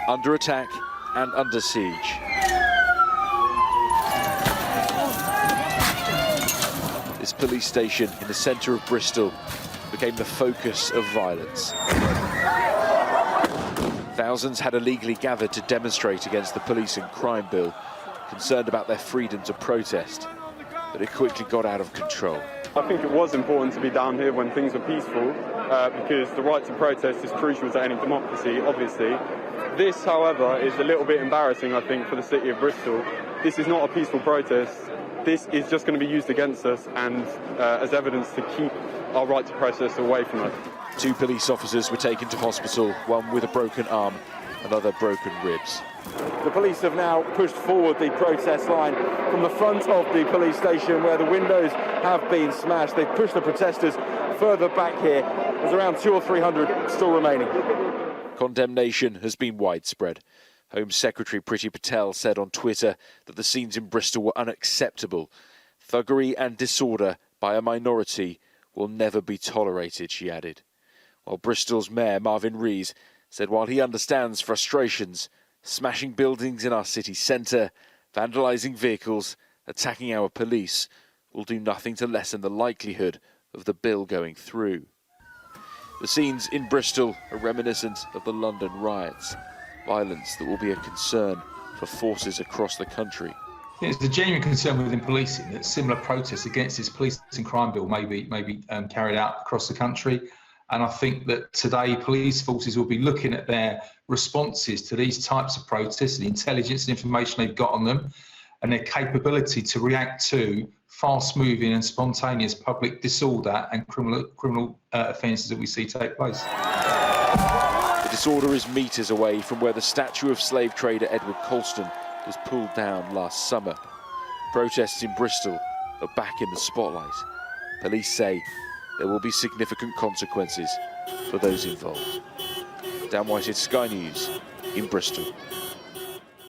under attack and under siege. This police station in the centre of Bristol became the focus of violence. Thousands had illegally gathered to demonstrate against the police and crime bill, concerned about their freedom to protest, but it quickly got out of control. I think it was important to be down here when things were peaceful, because the right to protest is crucial to any democracy, obviously. This, however, is a little bit embarrassing, I think, for the city of Bristol. This is not a peaceful protest. This is just going to be used against us and as evidence to keep our right to protest away from us. 2 police officers were taken to hospital, one with a broken arm and other broken ribs. The police have now pushed forward the protest line from the front of the police station where the windows have been smashed. They've pushed the protesters further back here. There's around 200 or 300 still remaining. Condemnation has been widespread. Home Secretary Priti Patel said on Twitter that the scenes in Bristol were unacceptable. Thuggery and disorder by a minority will never be tolerated, she added. While Bristol's Mayor Marvin Rees said while he understands frustrations, smashing buildings in our city centre, vandalising vehicles, attacking our police will do nothing to lessen the likelihood of the bill going through. The scenes in Bristol are reminiscent of the London riots, violence that will be a concern for forces across the country. There's a genuine concern within policing that similar protests against this police and crime bill may be carried out across the country. And I think that today police forces will be looking at their responses to these types of protests, the intelligence and information they've got on them, and their capability to react to fast-moving and spontaneous public disorder and criminal offences that we see take place. The disorder is metres away from where the statue of slave trader Edward Colston was pulled down last summer. Protests in Bristol are back in the spotlight. Police say there will be significant consequences for those involved. Dan Whitehead, Sky News in Bristol.